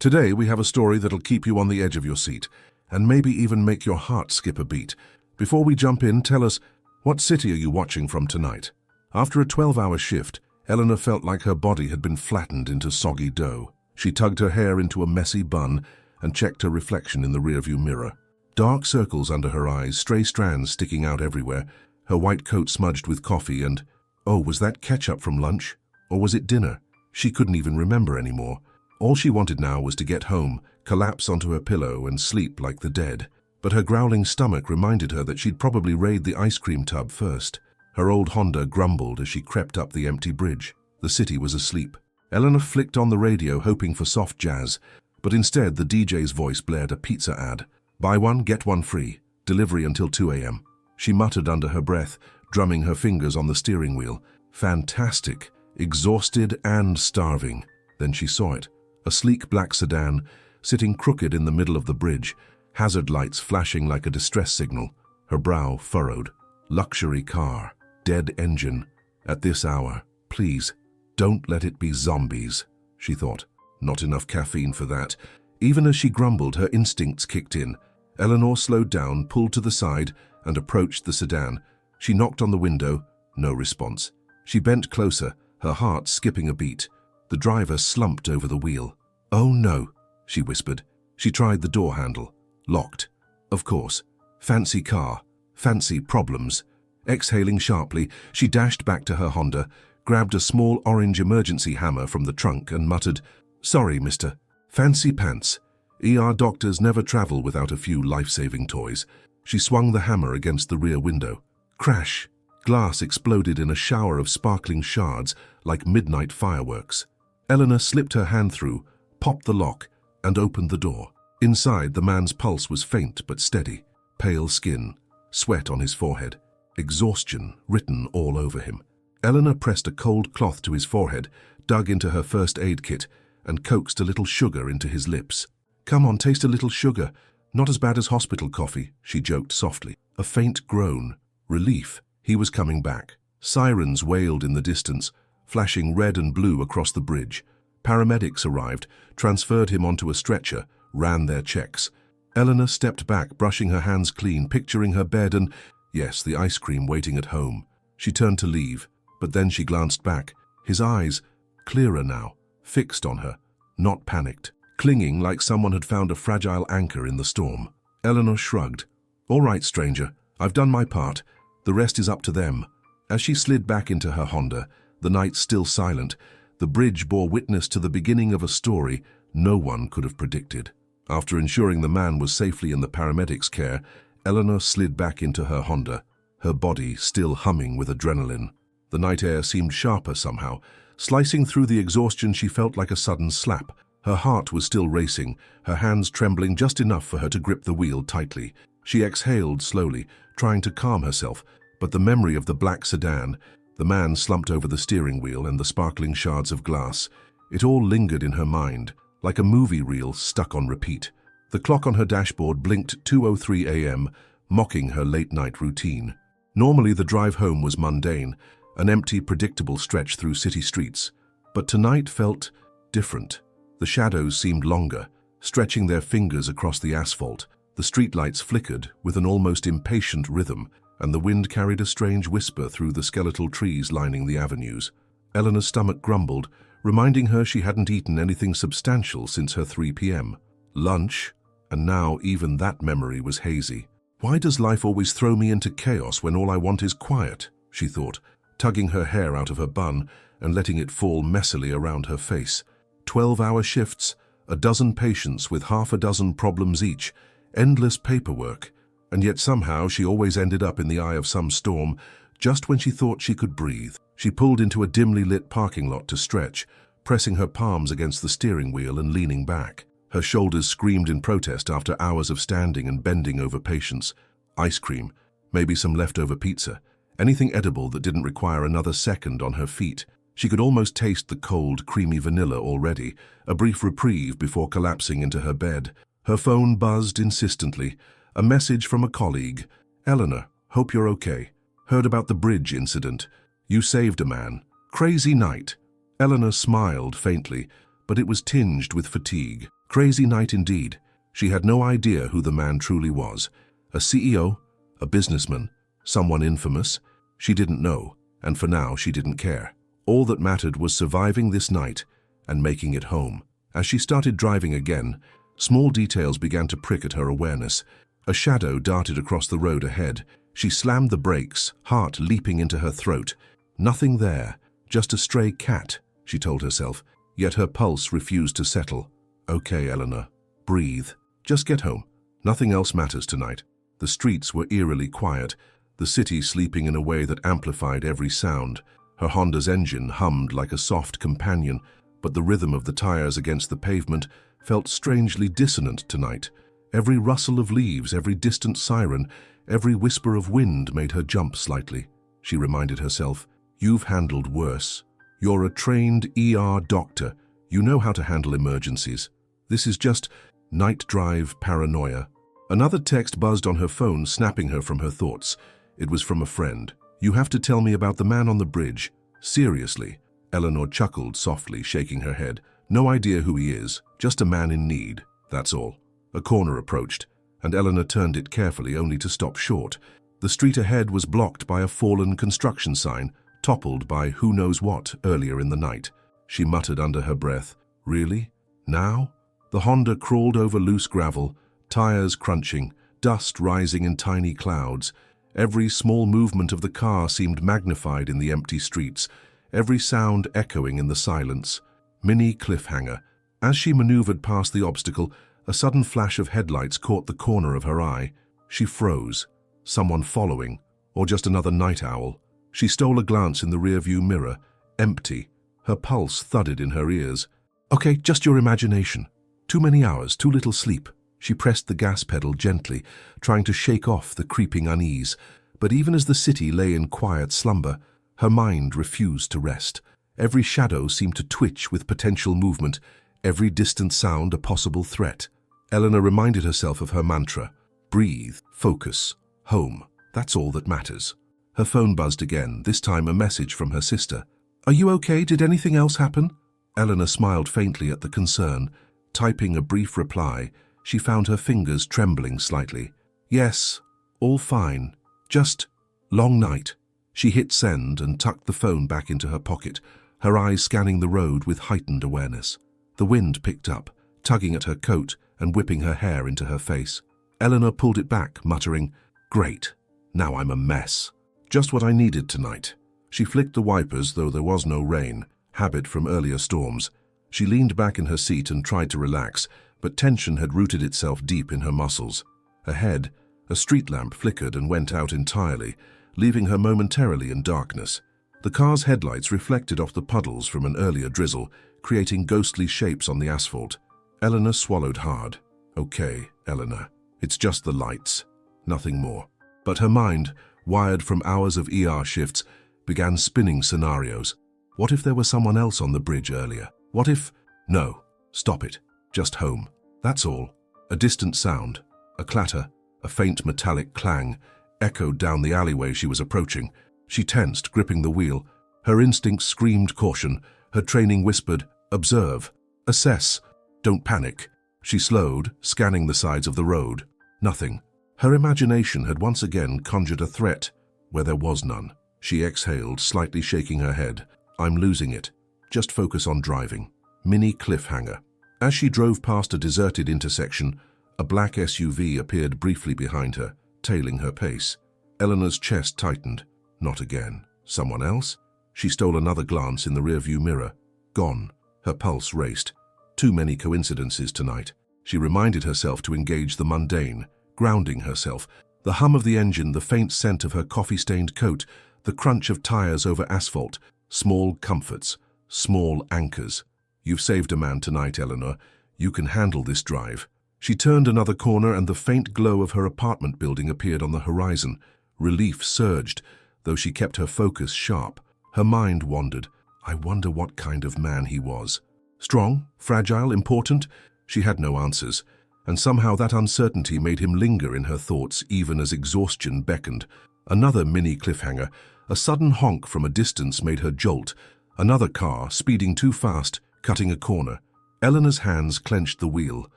Today we have a story that'll keep you on the edge of your seat, and maybe even make your heart skip a beat. Before we jump in, tell us, what city are you watching from tonight? After a 12-hour shift, Eleanor felt like her body had been flattened into soggy dough. She tugged her hair into a messy bun and checked her reflection in the rearview mirror. Dark circles under her eyes, stray strands sticking out everywhere, her white coat smudged with coffee and, oh, was that ketchup from lunch? Or was it dinner? She couldn't even remember anymore. All she wanted now was to get home, collapse onto her pillow and sleep like the dead. But her growling stomach reminded her that she'd probably raid the ice cream tub first. Her old Honda grumbled as she crept up the empty bridge. The city was asleep. Eleanor flicked on the radio hoping for soft jazz, but instead the DJ's voice blared a pizza ad. Buy one, get one free. Delivery until 2 a.m. She muttered under her breath, drumming her fingers on the steering wheel. Fantastic, exhausted and starving. Then she saw it. A sleek black sedan, sitting crooked in the middle of the bridge, hazard lights flashing like a distress signal, her brow furrowed. Luxury car, dead engine. At this hour, please, don't let it be zombies, she thought. Not enough caffeine for that. Even as she grumbled, her instincts kicked in. Eleanor slowed down, pulled to the side, and approached the sedan. She knocked on the window, no response. She bent closer, her heart skipping a beat. The driver slumped over the wheel. Oh no, she whispered. She tried the door handle. Locked. Of course. Fancy car. Fancy problems. Exhaling sharply, she dashed back to her Honda, grabbed a small orange emergency hammer from the trunk and muttered, "Sorry, mister. Fancy pants. ER doctors never travel without a few life-saving toys." She swung the hammer against the rear window. Crash! Glass exploded in a shower of sparkling shards like midnight fireworks. Eleanor slipped her hand through, popped the lock, and opened the door. Inside, the man's pulse was faint but steady. Pale skin, sweat on his forehead, exhaustion written all over him. Eleanor pressed a cold cloth to his forehead, dug into her first aid kit, and coaxed a little sugar into his lips. "Come on, taste a little sugar. Not as bad as hospital coffee," she joked softly. A faint groan. Relief. He was coming back. Sirens wailed in the distance, flashing red and blue across the bridge. Paramedics arrived, transferred him onto a stretcher, ran their checks. Eleanor stepped back, brushing her hands clean, picturing her bed and, yes, the ice cream waiting at home. She turned to leave, but then she glanced back. His eyes, clearer now, fixed on her, not panicked, clinging like someone had found a fragile anchor in the storm. Eleanor shrugged. "All right, stranger, I've done my part. The rest is up to them." As she slid back into her Honda, the night still silent, the bridge bore witness to the beginning of a story no one could have predicted. After ensuring the man was safely in the paramedics' care, Eleanor slid back into her Honda, her body still humming with adrenaline. The night air seemed sharper somehow. Slicing through the exhaustion, she felt like a sudden slap. Her heart was still racing, her hands trembling just enough for her to grip the wheel tightly. She exhaled slowly, trying to calm herself, but the memory of the black sedan, the man slumped over the steering wheel, and the sparkling shards of glass, it all lingered in her mind, like a movie reel stuck on repeat. The clock on her dashboard blinked 2:03 a.m., mocking her late-night routine. Normally the drive home was mundane, an empty, predictable stretch through city streets. But tonight felt different. The shadows seemed longer, stretching their fingers across the asphalt. The streetlights flickered with an almost impatient rhythm, and the wind carried a strange whisper through the skeletal trees lining the avenues. Eleanor's stomach grumbled, reminding her she hadn't eaten anything substantial since her 3 p.m. lunch, and now even that memory was hazy. "Why does life always throw me into chaos when all I want is quiet?" she thought, tugging her hair out of her bun and letting it fall messily around her face. 12-hour shifts, a dozen patients with half a dozen problems each, endless paperwork, and yet somehow she always ended up in the eye of some storm just when she thought she could breathe. She pulled into a dimly lit parking lot to stretch, pressing her palms against the steering wheel and leaning back. Her shoulders screamed in protest after hours of standing and bending over patients. Ice cream, maybe some leftover pizza, anything edible that didn't require another second on her feet. She could almost taste the cold, creamy vanilla already, a brief reprieve before collapsing into her bed. Her phone buzzed insistently. A message from a colleague. "Eleanor, hope you're okay. Heard about the bridge incident. You saved a man. Crazy night." Eleanor smiled faintly, but it was tinged with fatigue. Crazy night indeed. She had no idea who the man truly was. A CEO? A businessman? Someone infamous? She didn't know, and for now she didn't care. All that mattered was surviving this night and making it home. As she started driving again, small details began to prick at her awareness. A shadow darted across the road ahead. She slammed the brakes, heart leaping into her throat. Nothing there, just a stray cat, she told herself, yet her pulse refused to settle. Okay, Eleanor, breathe. Just get home. Nothing else matters tonight. The streets were eerily quiet, the city sleeping in a way that amplified every sound. Her Honda's engine hummed like a soft companion, but the rhythm of the tires against the pavement felt strangely dissonant tonight. Every rustle of leaves, every distant siren, every whisper of wind made her jump slightly. She reminded herself, "You've handled worse. You're a trained ER doctor. You know how to handle emergencies. This is just night drive paranoia." Another text buzzed on her phone, snapping her from her thoughts. It was from a friend. "You have to tell me about the man on the bridge." "Seriously?" Eleanor chuckled softly, shaking her head. "No idea who he is. Just a man in need. That's all." A corner approached, and Eleanor turned it carefully, only to stop short. The street ahead was blocked by a fallen construction sign, toppled by who knows what earlier in the night. She muttered under her breath, "Really? Now?" The Honda crawled over loose gravel, tires crunching, dust rising in tiny clouds. Every small movement of the car seemed magnified in the empty streets, every sound echoing in the silence. Mini cliffhanger. As she maneuvered past the obstacle, a sudden flash of headlights caught the corner of her eye. She froze. Someone following, or just another night owl? She stole a glance in the rearview mirror, empty. Her pulse thudded in her ears. "Okay, just your imagination. Too many hours, too little sleep." She pressed the gas pedal gently, trying to shake off the creeping unease. But even as the city lay in quiet slumber, her mind refused to rest. Every shadow seemed to twitch with potential movement, every distant sound a possible threat. Eleanor reminded herself of her mantra: breathe, focus, home. That's all that matters. Her phone buzzed again, this time a message from her sister. "Are you okay? Did anything else happen?" Eleanor smiled faintly at the concern. Typing a brief reply, she found her fingers trembling slightly. "Yes, all fine. Just long night." She hit send and tucked the phone back into her pocket, her eyes scanning the road with heightened awareness. The wind picked up, tugging at her coat and whipping her hair into her face. Eleanor pulled it back, muttering, "Great, now I'm a mess. Just what I needed tonight." She flicked the wipers, though there was no rain, habit from earlier storms. She leaned back in her seat and tried to relax, but tension had rooted itself deep in her muscles. Ahead, a street lamp flickered and went out entirely, leaving her momentarily in darkness. The car's headlights reflected off the puddles from an earlier drizzle, creating ghostly shapes on the asphalt. Eleanor swallowed hard. "Okay, Eleanor, it's just the lights. Nothing more." But her mind, wired from hours of ER shifts, began spinning scenarios. What if there was someone else on the bridge earlier? What if... No, stop it. Just home. That's all. A distant sound, a clatter, a faint metallic clang, echoed down the alleyway she was approaching. She tensed, gripping the wheel. Her instincts screamed caution. Her training whispered, "Observe. Assess. Don't panic." She slowed, scanning the sides of the road. Nothing. Her imagination had once again conjured a threat where there was none. She exhaled, slightly shaking her head. "I'm losing it. Just focus on driving." Mini cliffhanger. As she drove past a deserted intersection, a black SUV appeared briefly behind her, tailing her pace. Eleanor's chest tightened. Not again. Someone else? She stole another glance in the rearview mirror. Gone. Her pulse raced. Too many coincidences tonight. She reminded herself to engage the mundane, grounding herself. The hum of the engine, the faint scent of her coffee-stained coat, the crunch of tires over asphalt. Small comforts, small anchors. You've saved a man tonight, Eleanor. You can handle this drive. She turned another corner and the faint glow of her apartment building appeared on the horizon. Relief surged, though she kept her focus sharp. Her mind wandered. I wonder what kind of man he was. Strong, fragile, important? She had no answers, and somehow that uncertainty made him linger in her thoughts even as exhaustion beckoned. Another mini cliffhanger. A sudden honk from a distance made her jolt. Another car, speeding too fast, cutting a corner. Eleanor's hands clenched the wheel.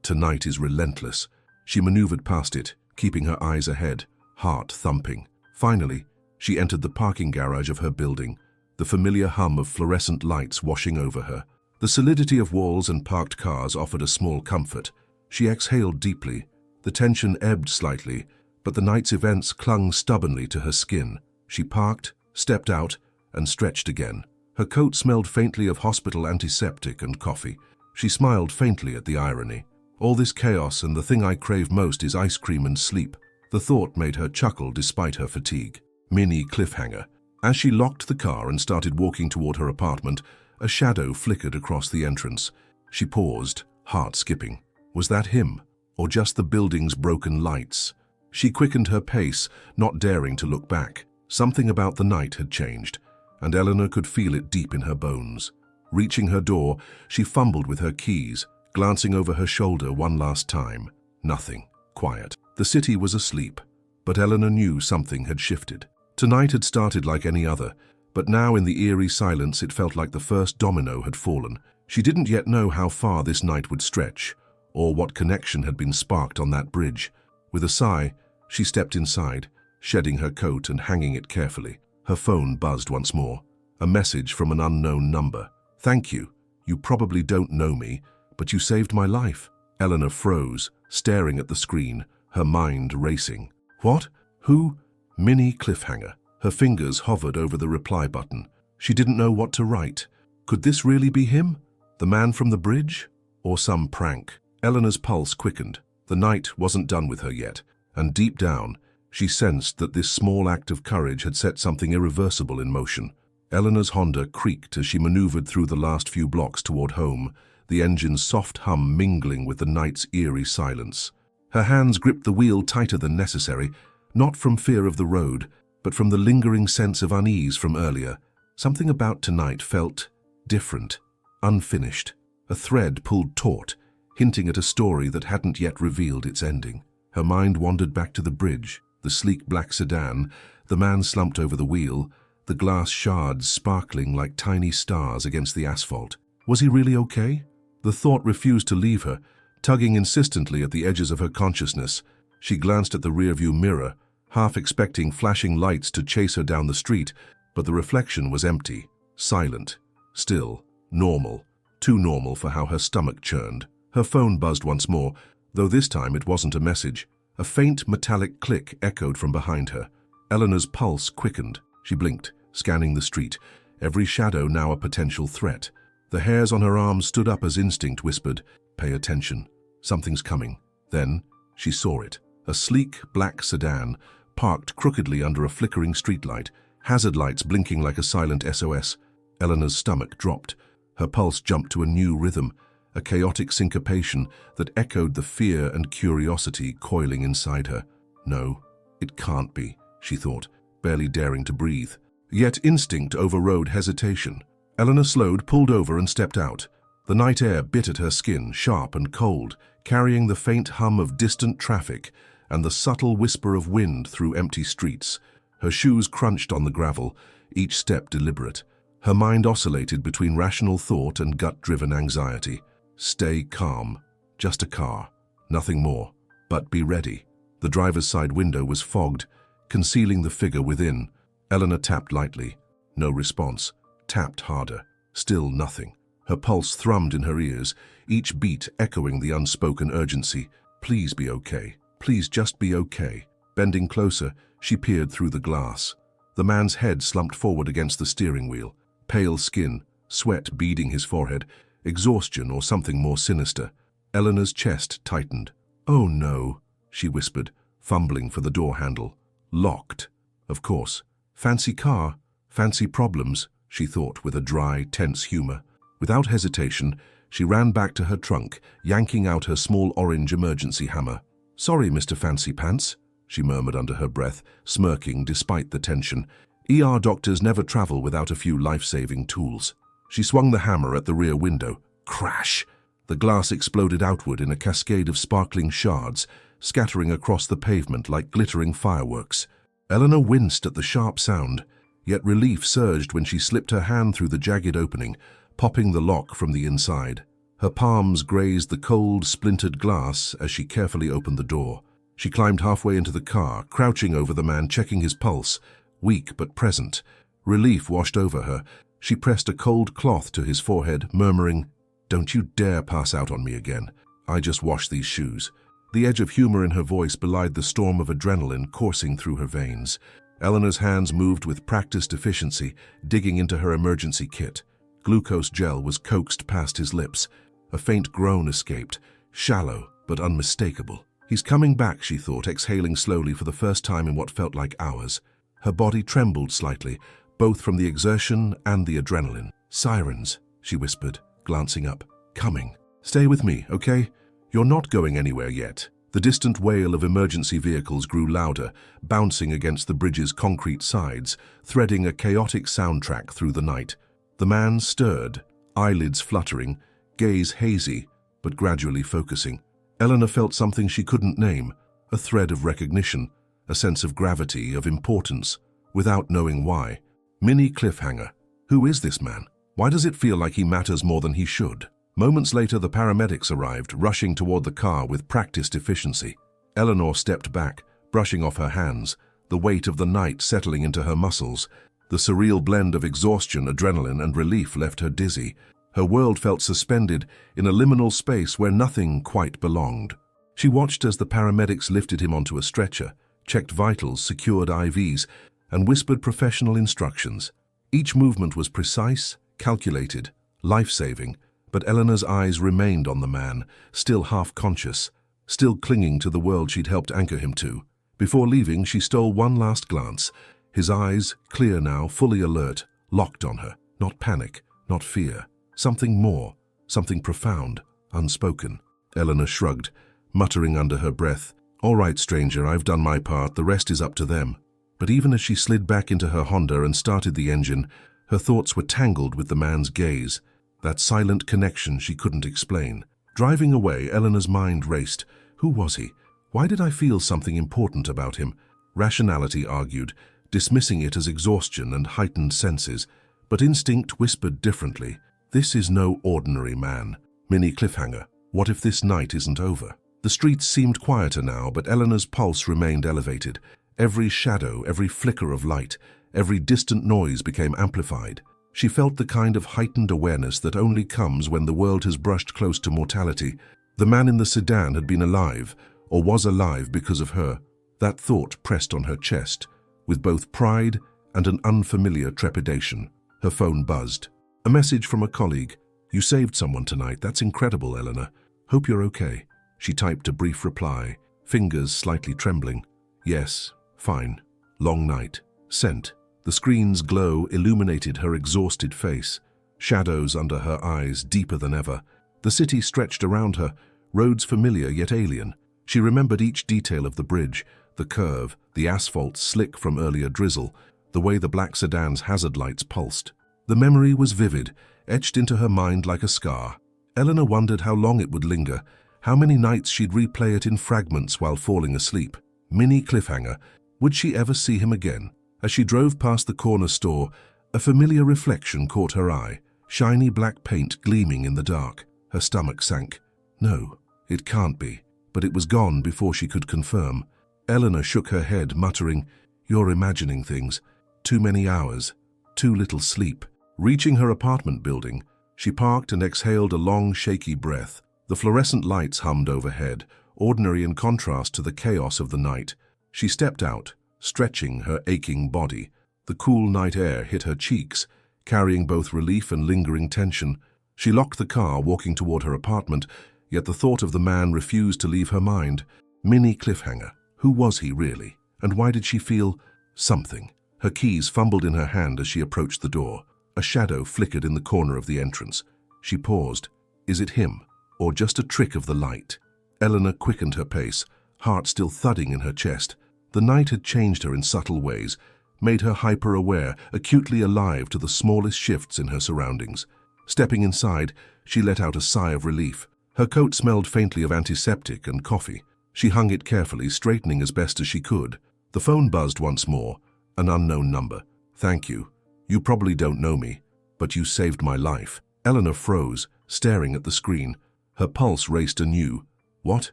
Tonight is relentless. She maneuvered past it, keeping her eyes ahead, heart thumping. Finally, she entered the parking garage of her building, the familiar hum of fluorescent lights washing over her. The solidity of walls and parked cars offered a small comfort. She exhaled deeply. The tension ebbed slightly, but the night's events clung stubbornly to her skin. She parked, stepped out, and stretched again. Her coat smelled faintly of hospital antiseptic and coffee. She smiled faintly at the irony. All this chaos, and the thing I crave most is ice cream and sleep. The thought made her chuckle despite her fatigue. Mini cliffhanger. As she locked the car and started walking toward her apartment, a shadow flickered across the entrance. She paused, heart skipping. Was that him, or just the building's broken lights? She quickened her pace, not daring to look back. Something about the night had changed, and Eleanor could feel it deep in her bones. Reaching her door, she fumbled with her keys, glancing over her shoulder one last time. Nothing. Quiet. The city was asleep, but Eleanor knew something had shifted. Tonight had started like any other, but now in the eerie silence it felt like the first domino had fallen. She didn't yet know how far this night would stretch, or what connection had been sparked on that bridge. With a sigh, she stepped inside, shedding her coat and hanging it carefully. Her phone buzzed once more. A message from an unknown number. "Thank you. You probably don't know me, but you saved my life." Eleanor froze, staring at the screen, her mind racing. What? Who? Mini cliffhanger. Her fingers hovered over the reply button. She didn't know what to write. Could this really be him? The man from the bridge? Or some prank? Eleanor's pulse quickened. The night wasn't done with her yet, and deep down, she sensed that this small act of courage had set something irreversible in motion. Eleanor's Honda creaked as she maneuvered through the last few blocks toward home, the engine's soft hum mingling with the night's eerie silence. Her hands gripped the wheel tighter than necessary, not from fear of the road, but from the lingering sense of unease from earlier. Something about tonight felt different, unfinished. A thread pulled taut, hinting at a story that hadn't yet revealed its ending. Her mind wandered back to the bridge, the sleek black sedan, the man slumped over the wheel, the glass shards sparkling like tiny stars against the asphalt. Was he really okay? The thought refused to leave her, tugging insistently at the edges of her consciousness. She glanced at the rearview mirror, half expecting flashing lights to chase her down the street, but the reflection was empty, silent, still, normal, too normal for how her stomach churned. Her phone buzzed once more, though this time it wasn't a message. A faint metallic click echoed from behind her. Eleanor's pulse quickened. She blinked, scanning the street, every shadow now a potential threat. The hairs on her arms stood up as instinct whispered, "Pay attention. Something's coming." Then she saw it. A sleek black sedan, parked crookedly under a flickering streetlight, hazard lights blinking like a silent SOS. Eleanor's stomach dropped. Her pulse jumped to a new rhythm, a chaotic syncopation that echoed the fear and curiosity coiling inside her. No, it can't be, she thought, barely daring to breathe. Yet instinct overrode hesitation. Eleanor slowed, pulled over, and stepped out. The night air bit at her skin, sharp and cold, carrying the faint hum of distant traffic and the subtle whisper of wind through empty streets. Her shoes crunched on the gravel, each step deliberate. Her mind oscillated between rational thought and gut-driven anxiety. Stay calm. Just a car. Nothing more. But be ready. The driver's side window was fogged, concealing the figure within. Eleanor tapped lightly. No response. Tapped harder. Still nothing. Her pulse thrummed in her ears, each beat echoing the unspoken urgency. Please be okay. Please just be okay. Bending closer, she peered through the glass. The man's head slumped forward against the steering wheel. Pale skin, sweat beading his forehead, exhaustion or something more sinister. Eleanor's chest tightened. "Oh no," she whispered, fumbling for the door handle. Locked. Of course. Fancy car, fancy problems, she thought with a dry, tense humor. Without hesitation, she ran back to her trunk, yanking out her small orange emergency hammer. "Sorry, Mr. Fancy Pants," she murmured under her breath, smirking despite the tension. ER doctors never travel without a few life-saving tools. She swung the hammer at the rear window. Crash! The glass exploded outward in a cascade of sparkling shards, scattering across the pavement like glittering fireworks. Eleanor winced at the sharp sound, yet relief surged when she slipped her hand through the jagged opening, popping the lock from the inside. Her palms grazed the cold, splintered glass as she carefully opened the door. She climbed halfway into the car, crouching over the man, checking his pulse, weak but present. Relief washed over her. She pressed a cold cloth to his forehead, murmuring, "Don't you dare pass out on me again. I just washed these shoes." The edge of humor in her voice belied the storm of adrenaline coursing through her veins. Eleanor's hands moved with practiced efficiency, digging into her emergency kit. Glucose gel was coaxed past his lips. A faint groan escaped, shallow but unmistakable. "He's coming back," she thought, exhaling slowly for the first time in what felt like hours. Her body trembled slightly, both from the exertion and the adrenaline. "Sirens," she whispered, glancing up. "Coming. Stay with me, okay? You're not going anywhere yet." The distant wail of emergency vehicles grew louder, bouncing against the bridge's concrete sides, threading a chaotic soundtrack through the night. The man stirred, eyelids fluttering, gaze hazy, but gradually focusing. Eleanor felt something she couldn't name, a thread of recognition, a sense of gravity, of importance, without knowing why. Mini cliffhanger. Who is this man? Why does it feel like he matters more than he should? Moments later, the paramedics arrived, rushing toward the car with practiced efficiency. Eleanor stepped back, brushing off her hands, the weight of the night settling into her muscles. The surreal blend of exhaustion, adrenaline, and relief left her dizzy. Her world felt suspended in a liminal space where nothing quite belonged. She watched as the paramedics lifted him onto a stretcher, checked vitals, secured IVs, and whispered professional instructions. Each movement was precise, calculated, life-saving, but Eleanor's eyes remained on the man, still half-conscious, still clinging to the world she'd helped anchor him to. Before leaving, she stole one last glance. His eyes, clear now, fully alert, locked on her. Not panic, not fear. Something more, something profound, unspoken. Eleanor shrugged, muttering under her breath, "All right, stranger, I've done my part, the rest is up to them." But even as she slid back into her Honda and started the engine, her thoughts were tangled with the man's gaze, that silent connection she couldn't explain. Driving away, Eleanor's mind raced. Who was he? Why did I feel something important about him? Rationality argued, dismissing it as exhaustion and heightened senses, but instinct whispered differently. This is no ordinary man. Mini cliffhanger. What if this night isn't over? The streets seemed quieter now, but Eleanor's pulse remained elevated. Every shadow, every flicker of light, every distant noise became amplified. She felt the kind of heightened awareness that only comes when the world has brushed close to mortality. The man in the sedan had been alive, or was alive because of her. That thought pressed on her chest, with both pride and an unfamiliar trepidation. Her phone buzzed. A message from a colleague. "You saved someone tonight. That's incredible, Eleanor. Hope you're okay." She typed a brief reply, fingers slightly trembling. "Yes, fine. Long night." Sent. The screen's glow illuminated her exhausted face, shadows under her eyes deeper than ever. The city stretched around her, roads familiar yet alien. She remembered each detail of the bridge, the curve, the asphalt slick from earlier drizzle, the way the black sedan's hazard lights pulsed. The memory was vivid, etched into her mind like a scar. Eleanor wondered how long it would linger, how many nights she'd replay it in fragments while falling asleep. Mini cliffhanger. Would she ever see him again? As she drove past the corner store, a familiar reflection caught her eye, shiny black paint gleaming in the dark. Her stomach sank. No, it can't be. But it was gone before she could confirm. Eleanor shook her head, muttering, "You're imagining things. Too many hours. Too little sleep." Reaching her apartment building, she parked and exhaled a long, shaky breath. The fluorescent lights hummed overhead, ordinary in contrast to the chaos of the night. She stepped out, stretching her aching body. The cool night air hit her cheeks, carrying both relief and lingering tension. She locked the car, walking toward her apartment, yet the thought of the man refused to leave her mind. Mini cliffhanger. Who was he really? And why did she feel something? Her keys fumbled in her hand as she approached the door. A shadow flickered in the corner of the entrance. She paused. Is it him, or just a trick of the light? Eleanor quickened her pace, heart still thudding in her chest. The night had changed her in subtle ways, made her hyper-aware, acutely alive to the smallest shifts in her surroundings. Stepping inside, she let out a sigh of relief. Her coat smelled faintly of antiseptic and coffee. She hung it carefully, straightening as best as she could. The phone buzzed once more, an unknown number. "Thank you. You probably don't know me, but you saved my life." Eleanor froze, staring at the screen. Her pulse raced anew. What?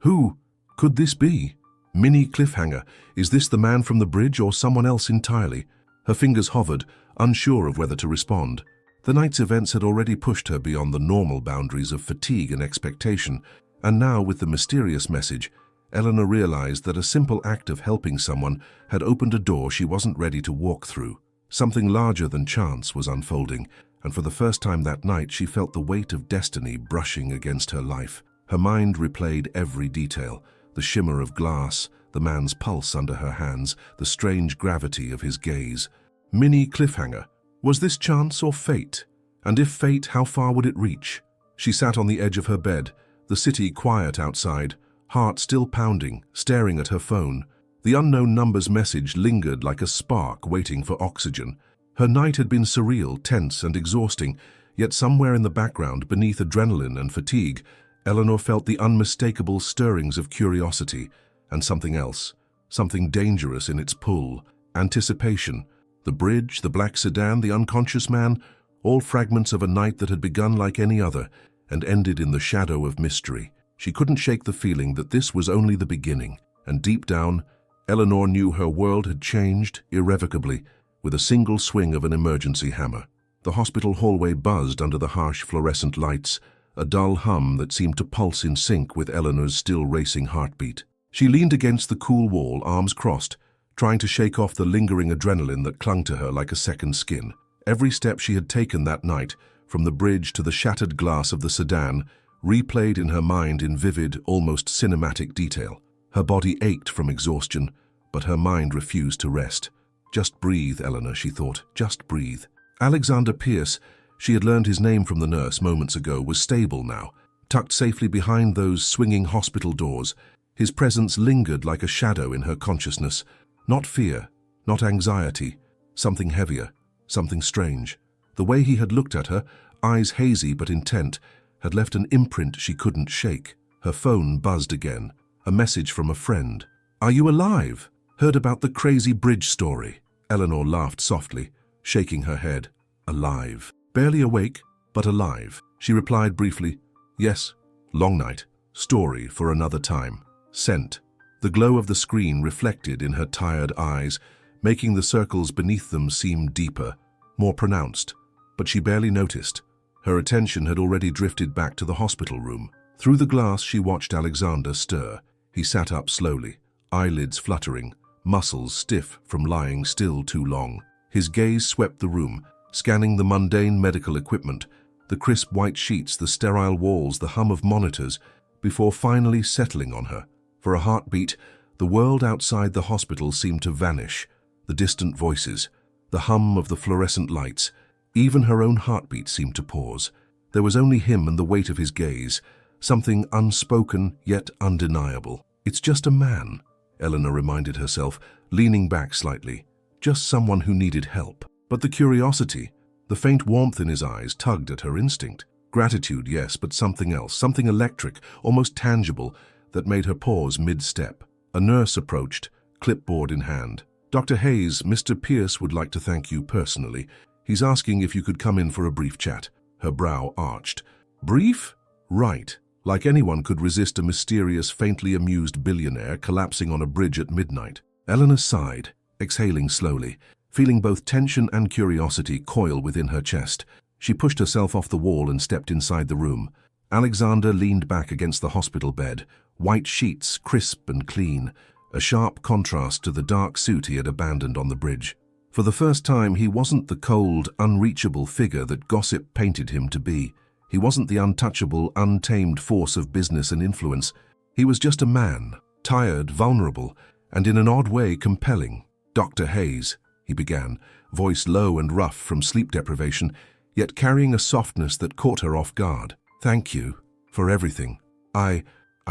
Who? Could this be? Mini cliffhanger. Is this the man from the bridge or someone else entirely? Her fingers hovered, unsure of whether to respond. The night's events had already pushed her beyond the normal boundaries of fatigue and expectation, and now, with the mysterious message, Eleanor realized that a simple act of helping someone had opened a door she wasn't ready to walk through. Something larger than chance was unfolding, and for the first time that night she felt the weight of destiny brushing against her life. Her mind replayed every detail, the shimmer of glass, the man's pulse under her hands, the strange gravity of his gaze. Mini cliffhanger. Was this chance or fate? And if fate, how far would it reach? She sat on the edge of her bed, the city quiet outside, heart still pounding, staring at her phone. The unknown number's message lingered like a spark waiting for oxygen. Her night had been surreal, tense, and exhausting, yet somewhere in the background, beneath adrenaline and fatigue, Eleanor felt the unmistakable stirrings of curiosity and something else, something dangerous in its pull, anticipation. The bridge, the black sedan, the unconscious man, all fragments of a night that had begun like any other and ended in the shadow of mystery. She couldn't shake the feeling that this was only the beginning, and deep down, Eleanor knew her world had changed irrevocably with a single swing of an emergency hammer. The hospital hallway buzzed under the harsh fluorescent lights, a dull hum that seemed to pulse in sync with Eleanor's still racing heartbeat. She leaned against the cool wall, arms crossed, trying to shake off the lingering adrenaline that clung to her like a second skin. Every step she had taken that night, from the bridge to the shattered glass of the sedan, replayed in her mind in vivid, almost cinematic detail. Her body ached from exhaustion, but her mind refused to rest. Just breathe, Eleanor, she thought, just breathe. Alexander Pierce, she had learned his name from the nurse moments ago, was stable now, tucked safely behind those swinging hospital doors. His presence lingered like a shadow in her consciousness. Not fear, not anxiety, something heavier, something strange. The way he had looked at her, eyes hazy but intent, had left an imprint she couldn't shake. Her phone buzzed again, a message from a friend. "Are you alive? Heard about the crazy bridge story?" Eleanor laughed softly, shaking her head. Alive. Barely awake, but alive. She replied briefly, "Yes, long night. Story for another time." Sent. The glow of the screen reflected in her tired eyes, making the circles beneath them seem deeper, more pronounced. But she barely noticed. Her attention had already drifted back to the hospital room. Through the glass she watched Alexander stir. He sat up slowly, eyelids fluttering, muscles stiff from lying still too long. His gaze swept the room, scanning the mundane medical equipment, the crisp white sheets, the sterile walls, the hum of monitors, before finally settling on her. For a heartbeat, the world outside the hospital seemed to vanish. The distant voices, the hum of the fluorescent lights, even her own heartbeat seemed to pause. There was only him and the weight of his gaze, something unspoken yet undeniable. "It's just a man," Eleanor reminded herself, leaning back slightly. Just someone who needed help. But the curiosity, the faint warmth in his eyes tugged at her instinct. Gratitude, yes, but something else, something electric, almost tangible, that made her pause mid-step. A nurse approached, clipboard in hand. "Dr. Hayes, Mr. Pierce would like to thank you personally. He's asking if you could come in for a brief chat." Her brow arched. Brief? Right. Like anyone could resist a mysterious, faintly amused billionaire collapsing on a bridge at midnight. Eleanor sighed, exhaling slowly, feeling both tension and curiosity coil within her chest. She pushed herself off the wall and stepped inside the room. Alexander leaned back against the hospital bed, white sheets crisp and clean, a sharp contrast to the dark suit he had abandoned on the bridge. For the first time, he wasn't the cold, unreachable figure that gossip painted him to be. He wasn't the untouchable, untamed force of business and influence. He was just a man, tired, vulnerable, and in an odd way compelling. "Dr. Hayes," he began, voice low and rough from sleep deprivation, yet carrying a softness that caught her off guard. "Thank you for everything. I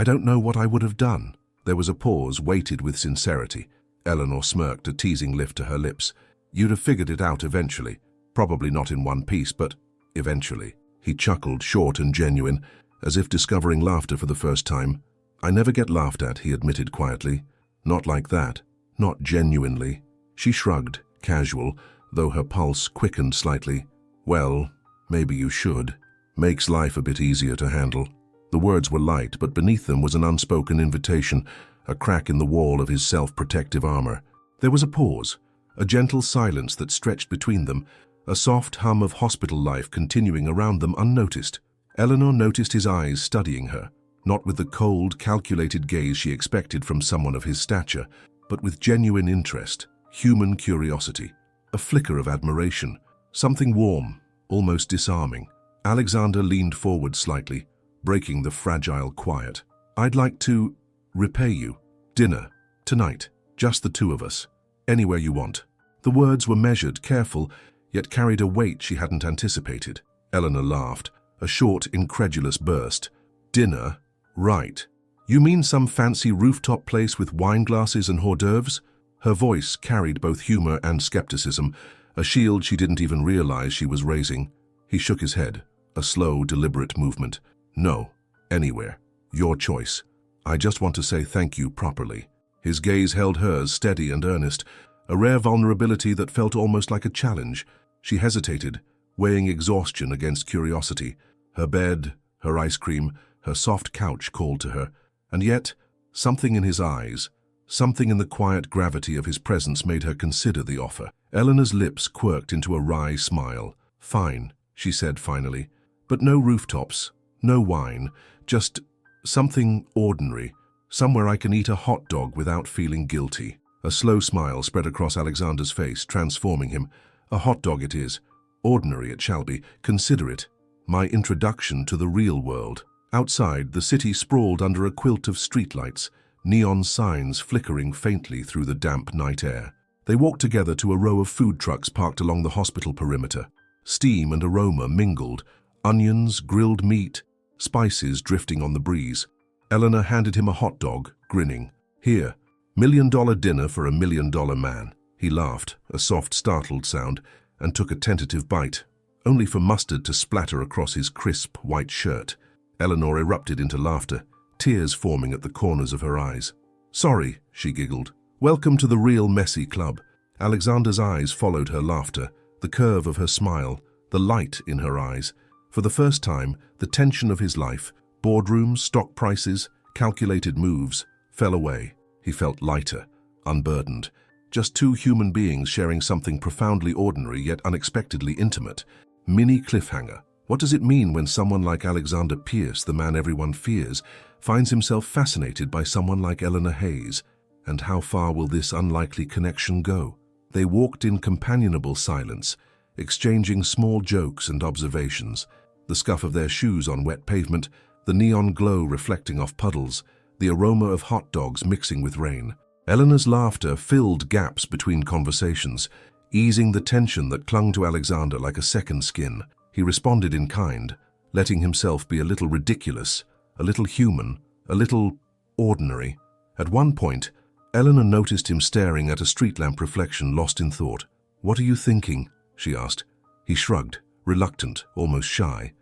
don't know what I would have done." There was a pause, weighted with sincerity. Eleanor smirked, a teasing lift to her lips. "You'd have figured it out eventually. Probably not in one piece, but eventually." He chuckled, short and genuine, as if discovering laughter for the first time. "I never get laughed at," he admitted quietly. "Not like that. Not genuinely." She shrugged, casual, though her pulse quickened slightly. "Well, maybe you should." Makes life a bit easier to handle. The words were light, but beneath them was an unspoken invitation, a crack in the wall of his self-protective armor. There was a pause, a gentle silence that stretched between them, a soft hum of hospital life continuing around them unnoticed. Eleanor noticed his eyes studying her, not with the cold, calculated gaze she expected from someone of his stature, but with genuine interest, human curiosity, a flicker of admiration, something warm, almost disarming. Alexander leaned forward slightly, breaking the fragile quiet. "I'd like to repay you. Dinner, tonight, just the two of us. Anywhere you want." The words were measured, careful, yet carried a weight she hadn't anticipated. Eleanor laughed, a short, incredulous burst. "Dinner? Right. You mean some fancy rooftop place with wine glasses and hors d'oeuvres?" Her voice carried both humor and skepticism, a shield she didn't even realize she was raising. He shook his head, a slow, deliberate movement. "No. Anywhere. Your choice. I just want to say thank you properly." His gaze held hers, steady and earnest, a rare vulnerability that felt almost like a challenge. She hesitated, weighing exhaustion against curiosity. Her bed, her ice cream, her soft couch called to her, and yet, something in his eyes, something in the quiet gravity of his presence made her consider the offer. Eleanor's lips quirked into a wry smile. "Fine," she said finally, "but no rooftops, no wine, just something ordinary, somewhere I can eat a hot dog without feeling guilty." A slow smile spread across Alexander's face, transforming him. "A hot dog it is. Ordinary it shall be. Consider it my introduction to the real world." Outside, the city sprawled under a quilt of streetlights, neon signs flickering faintly through the damp night air. They walked together to a row of food trucks parked along the hospital perimeter. Steam and aroma mingled, onions, grilled meat, spices drifting on the breeze. Eleanor handed him a hot dog, grinning. "Here, $1 million dinner for $1 million man." He laughed, a soft, startled sound, and took a tentative bite, only for mustard to splatter across his crisp, white shirt. Eleanor erupted into laughter, tears forming at the corners of her eyes. "Sorry," she giggled. "Welcome to the real messy club." Alexander's eyes followed her laughter, the curve of her smile, the light in her eyes. For the first time, the tension of his life, boardrooms, stock prices, calculated moves, fell away. He felt lighter, unburdened. Just two human beings sharing something profoundly ordinary yet unexpectedly intimate. Mini cliffhanger. What does it mean when someone like Alexander Pierce, the man everyone fears, finds himself fascinated by someone like Eleanor Hayes? And how far will this unlikely connection go? They walked in companionable silence, exchanging small jokes and observations. The scuff of their shoes on wet pavement, the neon glow reflecting off puddles, the aroma of hot dogs mixing with rain. Eleanor's laughter filled gaps between conversations, easing the tension that clung to Alexander like a second skin. He responded in kind, letting himself be a little ridiculous, a little human, a little ordinary. At one point, Eleanor noticed him staring at a street lamp reflection, lost in thought. "What are you thinking?" she asked. He shrugged, reluctant, almost shy.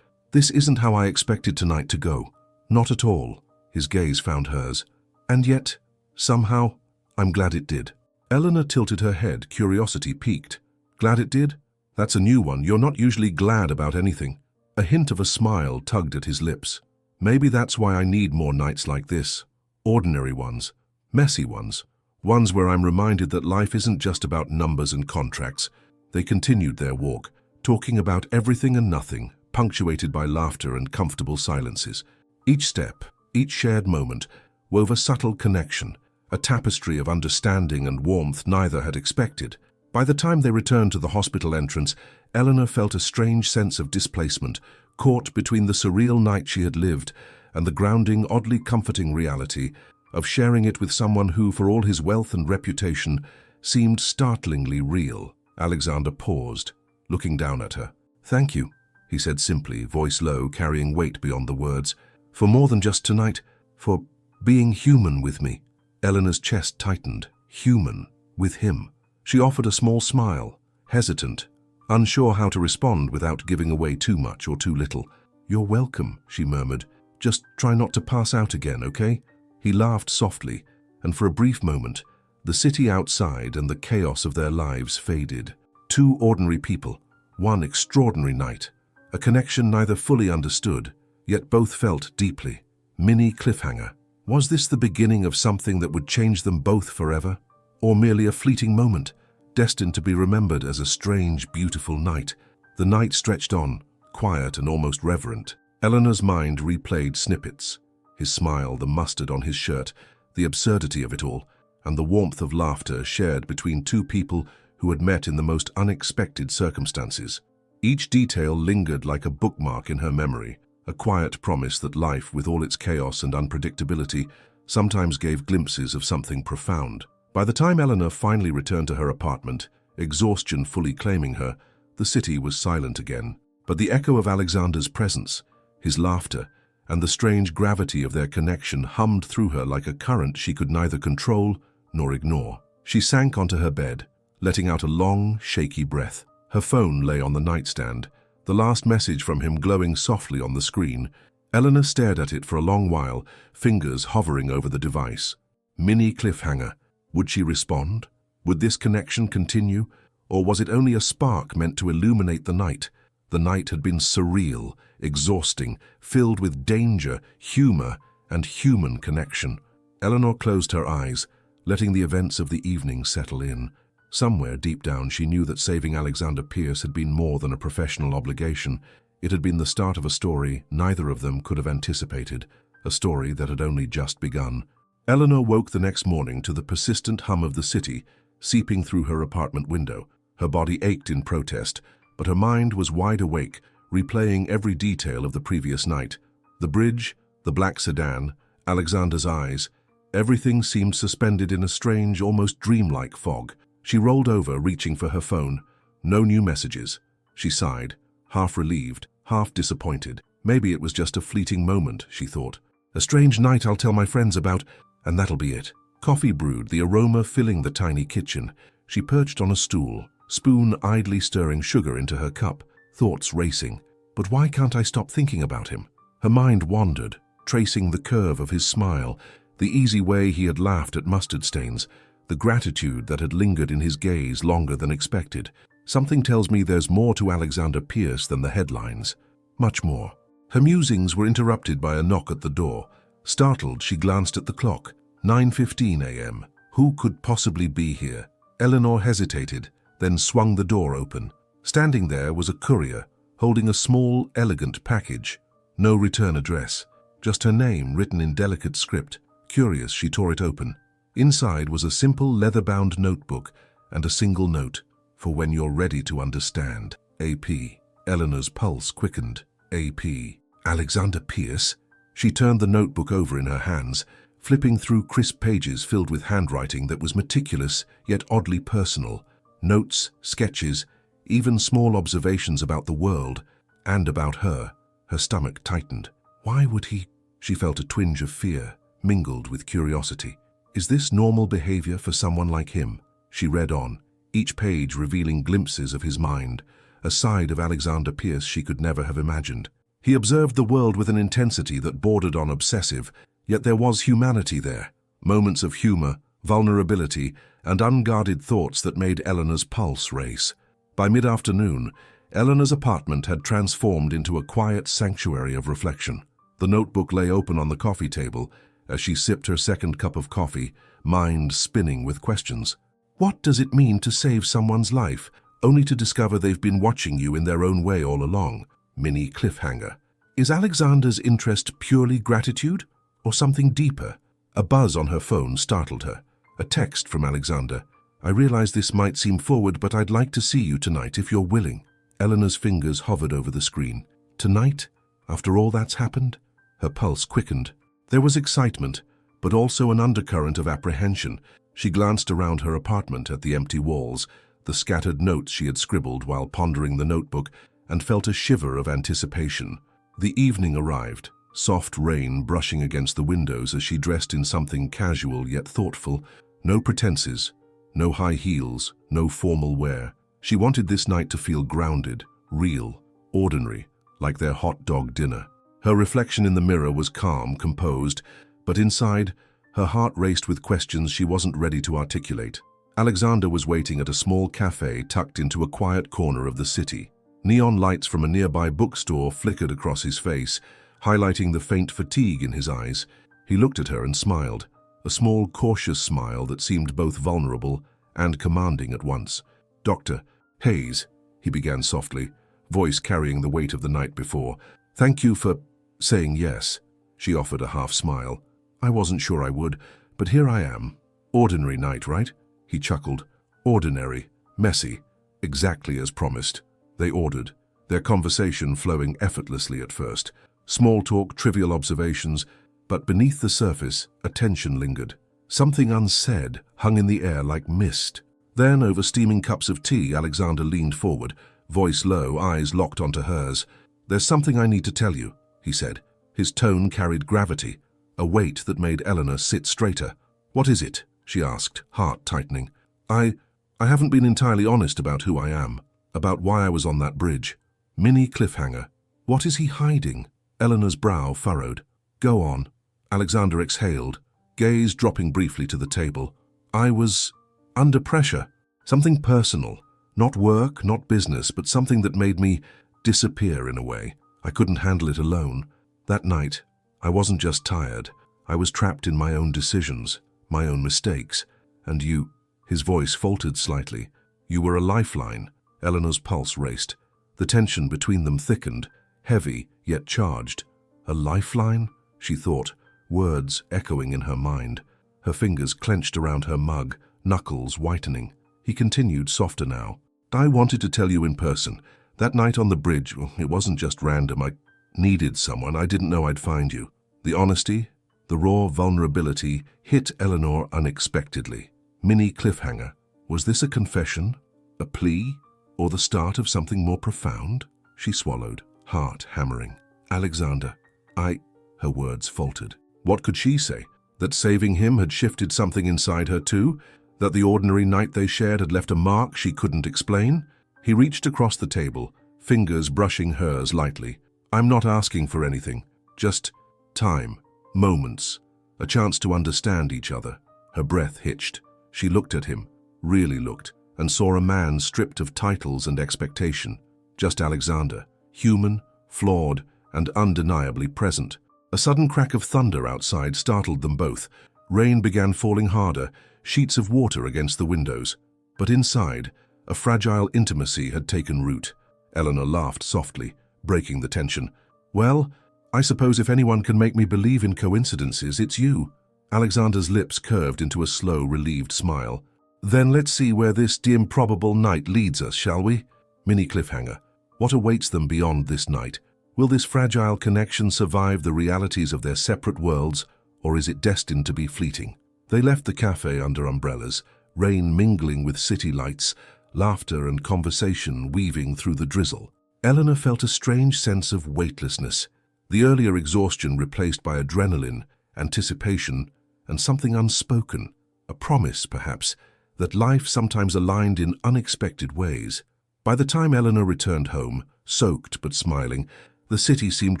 This isn't how I expected tonight to go. Not at all." His gaze found hers. "And yet, somehow, I'm glad it did." Eleanor tilted her head, curiosity piqued. "Glad it did? That's a new one. You're not usually glad about anything." A hint of a smile tugged at his lips. "Maybe that's why I need more nights like this. Ordinary ones. Messy ones. Ones where I'm reminded that life isn't just about numbers and contracts." They continued their walk, talking about everything and nothing, punctuated by laughter and comfortable silences. Each step, each shared moment, wove a subtle connection, a tapestry of understanding and warmth neither had expected. By the time they returned to the hospital entrance, Eleanor felt a strange sense of displacement, caught between the surreal night she had lived and the grounding, oddly comforting reality of sharing it with someone who, for all his wealth and reputation, seemed startlingly real. Alexander paused, looking down at her. "Thank you," he said simply, voice low, carrying weight beyond the words. "For more than just tonight, for being human with me." Eleanor's chest tightened. Human with him. She offered a small smile, hesitant, unsure how to respond without giving away too much or too little. "You're welcome," she murmured. "Just try not to pass out again, okay?" He laughed softly, and for a brief moment, the city outside and the chaos of their lives faded. Two ordinary people, one extraordinary night, a connection neither fully understood, yet both felt deeply. Mini cliffhanger. Was this the beginning of something that would change them both forever? Or merely a fleeting moment, destined to be remembered as a strange, beautiful night? The night stretched on, quiet and almost reverent. Eleanor's mind replayed snippets. His smile, the mustard on his shirt, the absurdity of it all, and the warmth of laughter shared between two people who had met in the most unexpected circumstances. Each detail lingered like a bookmark in her memory, a quiet promise that life, with all its chaos and unpredictability, sometimes gave glimpses of something profound. By the time Eleanor finally returned to her apartment, exhaustion fully claiming her, the city was silent again. But the echo of Alexander's presence, his laughter, and the strange gravity of their connection hummed through her like a current she could neither control nor ignore. She sank onto her bed, letting out a long, shaky breath. Her phone lay on the nightstand, the last message from him glowing softly on the screen. Eleanor stared at it for a long while, fingers hovering over the device. Mini cliffhanger. Would she respond? Would this connection continue? Or was it only a spark meant to illuminate the night? The night had been surreal, exhausting, filled with danger, humor, and human connection. Eleanor closed her eyes, letting the events of the evening settle in. Somewhere deep down she knew that saving Alexander Pierce had been more than a professional obligation. It had been the start of a story neither of them could have anticipated, a story that had only just begun. Eleanor woke the next morning to the persistent hum of the city seeping through her apartment window. Her body ached in protest, but her mind was wide awake, replaying every detail of the previous night. The bridge, the black sedan, Alexander's eyes, everything seemed suspended in a strange, almost dreamlike fog. She rolled over, reaching for her phone. No new messages. She sighed, half relieved, half disappointed. Maybe it was just a fleeting moment, she thought. A strange night I'll tell my friends about, and that'll be it. Coffee brewed, the aroma filling the tiny kitchen. She perched on a stool, spoon idly stirring sugar into her cup, thoughts racing. But why can't I stop thinking about him? Her mind wandered, tracing the curve of his smile, the easy way he had laughed at mustard stains, the gratitude that had lingered in his gaze longer than expected. Something tells me there's more to Alexander Pierce than the headlines. Much more. Her musings were interrupted by a knock at the door. Startled, she glanced at the clock. 9:15 a.m. Who could possibly be here? Eleanor hesitated, then swung the door open. Standing there was a courier, holding a small, elegant package. No return address, just her name written in delicate script. Curious, she tore it open. Inside was a simple leather-bound notebook and a single note. For when you're ready to understand. A.P. Eleanor's pulse quickened. A.P. Alexander Pierce? She turned the notebook over in her hands, flipping through crisp pages filled with handwriting that was meticulous yet oddly personal. Notes, sketches, even small observations about the world and about her. Her stomach tightened. Why would he? She felt a twinge of fear, mingled with curiosity. Is this normal behavior for someone like him? She read on, each page revealing glimpses of his mind, a side of Alexander Pierce she could never have imagined. He observed the world with an intensity that bordered on obsessive, yet there was humanity there, moments of humor, vulnerability, and unguarded thoughts that made Eleanor's pulse race. By mid-afternoon, Eleanor's apartment had transformed into a quiet sanctuary of reflection. The notebook lay open on the coffee table as she sipped her second cup of coffee, mind spinning with questions. What does it mean to save someone's life, only to discover they've been watching you in their own way all along? Mini cliffhanger. Is Alexander's interest purely gratitude, or something deeper? A buzz on her phone startled her. A text from Alexander. I realize this might seem forward, but I'd like to see you tonight if you're willing. Eleanor's fingers hovered over the screen. Tonight? After all that's happened? Her pulse quickened. There was excitement, but also an undercurrent of apprehension. She glanced around her apartment at the empty walls, the scattered notes she had scribbled while pondering the notebook, and felt a shiver of anticipation. The evening arrived, soft rain brushing against the windows as she dressed in something casual yet thoughtful. No pretenses, no high heels, no formal wear. She wanted this night to feel grounded, real, ordinary, like their hot dog dinner. Her reflection in the mirror was calm, composed, but inside, her heart raced with questions she wasn't ready to articulate. Alexander was waiting at a small cafe tucked into a quiet corner of the city. Neon lights from a nearby bookstore flickered across his face, highlighting the faint fatigue in his eyes. He looked at her and smiled, a small, cautious smile that seemed both vulnerable and commanding at once. "Dr. Hayes," he began softly, voice carrying the weight of the night before. "Thank you for saying yes." She offered a half smile. "I wasn't sure I would, but here I am." "Ordinary night, right?" He chuckled. "Ordinary, messy, exactly as promised." They ordered, their conversation flowing effortlessly at first. Small talk, trivial observations, but beneath the surface, a tension lingered. Something unsaid hung in the air like mist. Then, over steaming cups of tea, Alexander leaned forward, voice low, eyes locked onto hers. "There's something I need to tell you," he said. His tone carried gravity, a weight that made Eleanor sit straighter. "What is it?" she asked, heart tightening. I haven't been entirely honest about who I am, about why I was on that bridge." Mini cliffhanger. What is he hiding? Eleanor's brow furrowed. "Go on." Alexander exhaled, gaze dropping briefly to the table. "I was under pressure. Something personal. Not work, not business, but something that made me disappear in a way. I couldn't handle it alone. That night, I wasn't just tired. I was trapped in my own decisions, my own mistakes. And you," his voice faltered slightly, "you were a lifeline." Eleanor's pulse raced. The tension between them thickened, heavy yet charged. A lifeline? She thought, words echoing in her mind. Her fingers clenched around her mug, knuckles whitening. He continued, softer now. "I wanted to tell you in person. That night on the bridge, it wasn't just random. I needed someone. I didn't know I'd find you." The honesty, the raw vulnerability hit Eleanor unexpectedly. Mini cliffhanger. Was this a confession? A plea? Or the start of something more profound? She swallowed, heart hammering. "Alexander, her words faltered. What could she say? That saving him had shifted something inside her too? That the ordinary night they shared had left a mark she couldn't explain? He reached across the table, fingers brushing hers lightly. "I'm not asking for anything. Just time, moments, a chance to understand each other." Her breath hitched. She looked at him, really looked, and saw a man stripped of titles and expectation. Just Alexander, human, flawed, and undeniably present. A sudden crack of thunder outside startled them both. Rain began falling harder, sheets of water against the windows. But inside, a fragile intimacy had taken root. Eleanor laughed softly, breaking the tension. "Well, I suppose if anyone can make me believe in coincidences, it's you." Alexander's lips curved into a slow, relieved smile. "Then let's see where this improbable night leads us, shall we?" Mini cliffhanger. What awaits them beyond this night? Will this fragile connection survive the realities of their separate worlds, or is it destined to be fleeting? They left the cafe under umbrellas, rain mingling with city lights, laughter and conversation weaving through the drizzle. Eleanor felt a strange sense of weightlessness, the earlier exhaustion replaced by adrenaline, anticipation, and something unspoken, a promise, perhaps, that life sometimes aligned in unexpected ways. By the time Eleanor returned home, soaked but smiling, the city seemed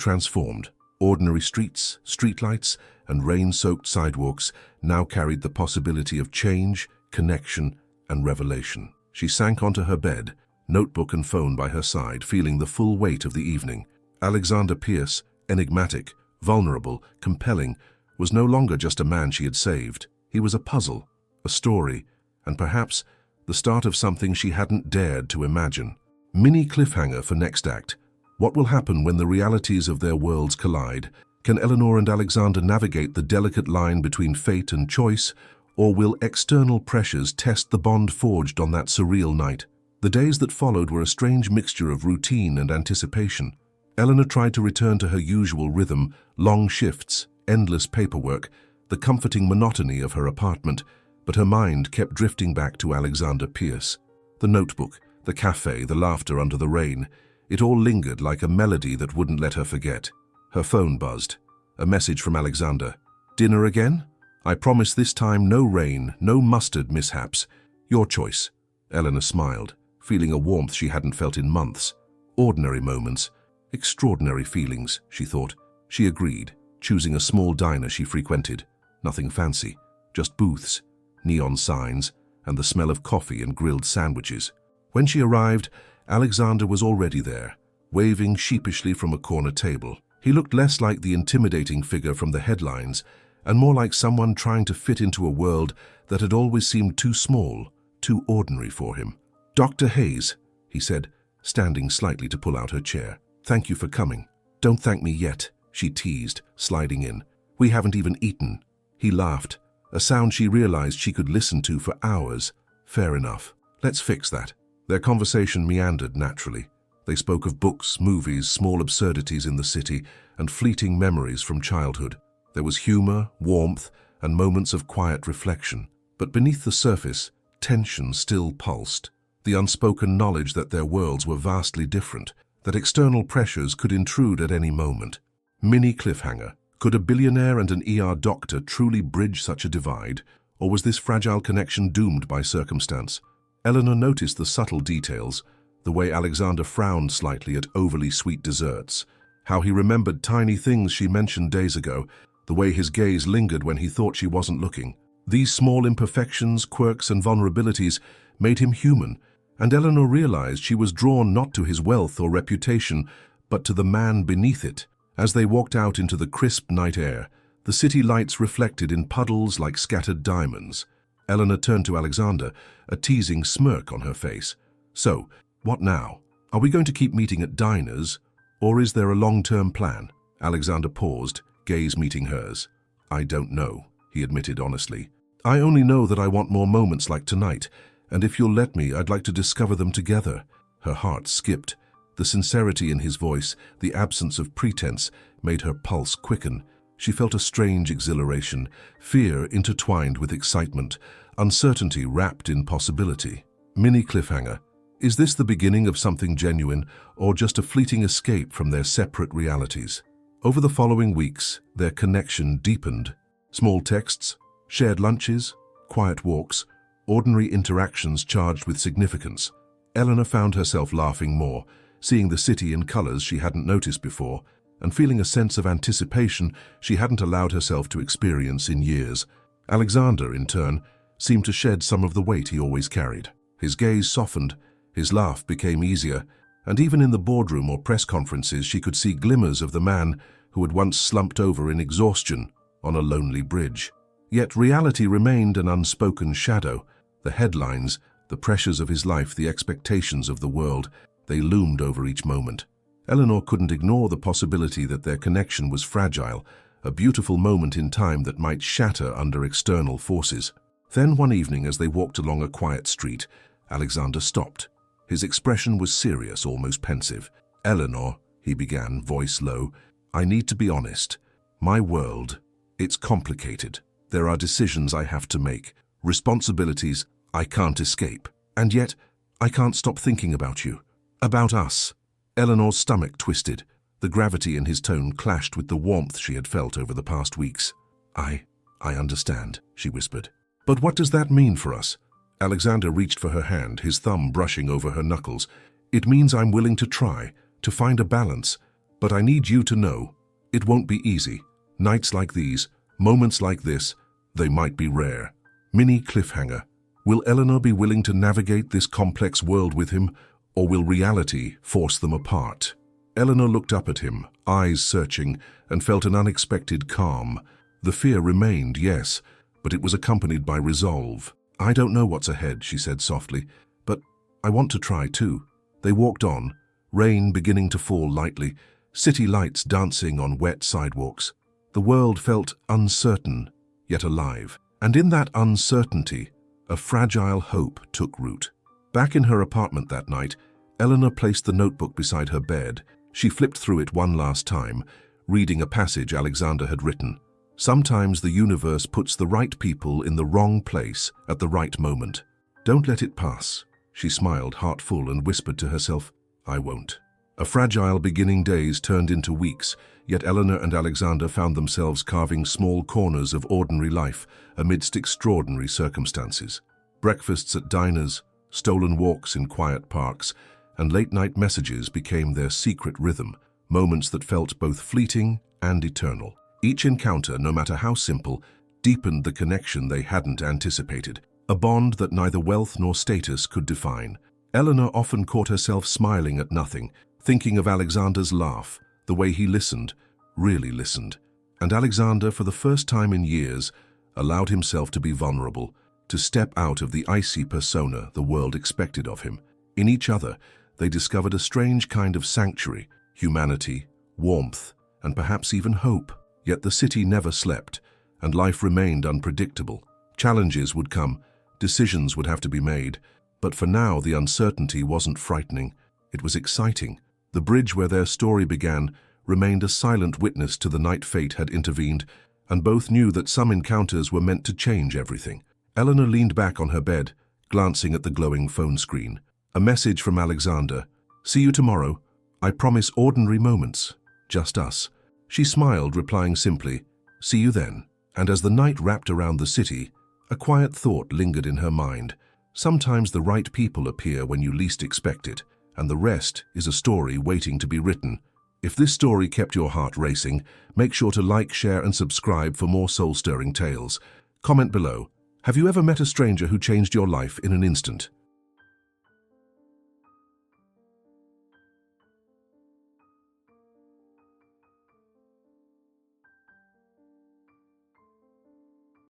transformed. Ordinary streets, streetlights, and rain-soaked sidewalks now carried the possibility of change, connection, and revelation. She sank onto her bed, notebook and phone by her side, feeling the full weight of the evening. Alexander Pierce, enigmatic, vulnerable, compelling, was no longer just a man she had saved. He was a puzzle, a story, and perhaps the start of something she hadn't dared to imagine. Mini cliffhanger for next act. What will happen when the realities of their worlds collide? Can Eleanor and Alexander navigate the delicate line between fate and choice, or will external pressures test the bond forged on that surreal night? The days that followed were a strange mixture of routine and anticipation. Eleanor tried to return to her usual rhythm, long shifts, endless paperwork, the comforting monotony of her apartment, but her mind kept drifting back to Alexander Pierce. The notebook, the cafe, the laughter under the rain, it all lingered like a melody that wouldn't let her forget. Her phone buzzed. A message from Alexander. "Dinner again? I promise this time no rain, no mustard mishaps. Your choice." Eleanor smiled, feeling a warmth she hadn't felt in months. Ordinary moments, extraordinary feelings, she thought. She agreed, choosing a small diner she frequented. Nothing fancy, just booths, neon signs, and the smell of coffee and grilled sandwiches. When she arrived, Alexander was already there, waving sheepishly from a corner table. He looked less like the intimidating figure from the headlines and more like someone trying to fit into a world that had always seemed too small, too ordinary for him. "Dr. Hayes," he said, standing slightly to pull out her chair. "Thank you for coming." "Don't thank me yet," she teased, sliding in. "We haven't even eaten." He laughed, a sound she realized she could listen to for hours. Fair enough. Let's fix that. Their conversation meandered naturally. They spoke of books, movies, small absurdities in the city, and fleeting memories from childhood. There was humor, warmth, and moments of quiet reflection. But beneath the surface, tension still pulsed. The unspoken knowledge that their worlds were vastly different, that external pressures could intrude at any moment. Mini cliffhanger. Could a billionaire and an ER doctor truly bridge such a divide, or was this fragile connection doomed by circumstance? Eleanor noticed the subtle details, the way Alexander frowned slightly at overly sweet desserts, how he remembered tiny things she mentioned days ago, the way his gaze lingered when he thought she wasn't looking. These small imperfections, quirks, and vulnerabilities made him human, and Eleanor realized she was drawn not to his wealth or reputation, but to the man beneath it. As they walked out into the crisp night air, the city lights reflected in puddles like scattered diamonds. Eleanor turned to Alexander, a teasing smirk on her face. "So, what now? Are we going to keep meeting at diners, or is there a long-term plan?" Alexander paused, gaze meeting hers. "I don't know," he admitted honestly. "I only know that I want more moments like tonight, and if you'll let me, I'd like to discover them together." Her heart skipped. The sincerity in his voice, the absence of pretense, made her pulse quicken. She felt a strange exhilaration, fear intertwined with excitement, uncertainty wrapped in possibility. Mini cliffhanger. Is this the beginning of something genuine, or just a fleeting escape from their separate realities? Over the following weeks, their connection deepened. Small texts, shared lunches, quiet walks, ordinary interactions charged with significance. Eleanor found herself laughing more, seeing the city in colors she hadn't noticed before, and feeling a sense of anticipation she hadn't allowed herself to experience in years. Alexander, in turn, seemed to shed some of the weight he always carried. His gaze softened, his laugh became easier, and even in the boardroom or press conferences she could see glimmers of the man who had once slumped over in exhaustion on a lonely bridge. Yet reality remained an unspoken shadow. The headlines, the pressures of his life, the expectations of the world, they loomed over each moment. Eleanor couldn't ignore the possibility that their connection was fragile, a beautiful moment in time that might shatter under external forces. Then one evening, as they walked along a quiet street, Alexander stopped. His expression was serious, almost pensive. "Eleanor," he began, voice low, "I need to be honest. My world, it's complicated. There are decisions I have to make, responsibilities I can't escape. And yet, I can't stop thinking about you. About us." Eleanor's stomach twisted. The gravity in his tone clashed with the warmth she had felt over the past weeks. I understand," she whispered. "But what does that mean for us?" Alexander reached for her hand, his thumb brushing over her knuckles. "It means I'm willing to try, to find a balance, but I need you to know, it won't be easy. Nights like these, moments like this, they might be rare." Mini cliffhanger. Will Eleanor be willing to navigate this complex world with him, or will reality force them apart? Eleanor looked up at him, eyes searching, and felt an unexpected calm. The fear remained, yes, but it was accompanied by resolve. "I don't know what's ahead," she said softly, "but I want to try too." They walked on, rain beginning to fall lightly, city lights dancing on wet sidewalks. The world felt uncertain, yet alive. And in that uncertainty, a fragile hope took root. Back in her apartment that night, Eleanor placed the notebook beside her bed. She flipped through it one last time, reading a passage Alexander had written. "Sometimes the universe puts the right people in the wrong place at the right moment. Don't let it pass." She smiled, heart full, and whispered to herself, "I won't." A fragile beginning days turned into weeks, yet Eleanor and Alexander found themselves carving small corners of ordinary life amidst extraordinary circumstances. Breakfasts at diners, stolen walks in quiet parks, and late-night messages became their secret rhythm, moments that felt both fleeting and eternal. Each encounter, no matter how simple, deepened the connection they hadn't anticipated, a bond that neither wealth nor status could define. Eleanor often caught herself smiling at nothing, thinking of Alexander's laugh, the way he listened, really listened. And Alexander, for the first time in years, allowed himself to be vulnerable, to step out of the icy persona the world expected of him. In each other, they discovered a strange kind of sanctuary, humanity, warmth, and perhaps even hope. Yet the city never slept, and life remained unpredictable. Challenges would come, decisions would have to be made, but for now the uncertainty wasn't frightening, it was exciting. The bridge where their story began remained a silent witness to the night fate had intervened, and both knew that some encounters were meant to change everything. Eleanor leaned back on her bed, glancing at the glowing phone screen. A message from Alexander. "See you tomorrow. I promise ordinary moments. Just us." She smiled, replying simply, "See you then." And as the night wrapped around the city, a quiet thought lingered in her mind. Sometimes the right people appear when you least expect it, and the rest is a story waiting to be written. If this story kept your heart racing, make sure to like, share, and subscribe for more soul-stirring tales. Comment below. Have you ever met a stranger who changed your life in an instant?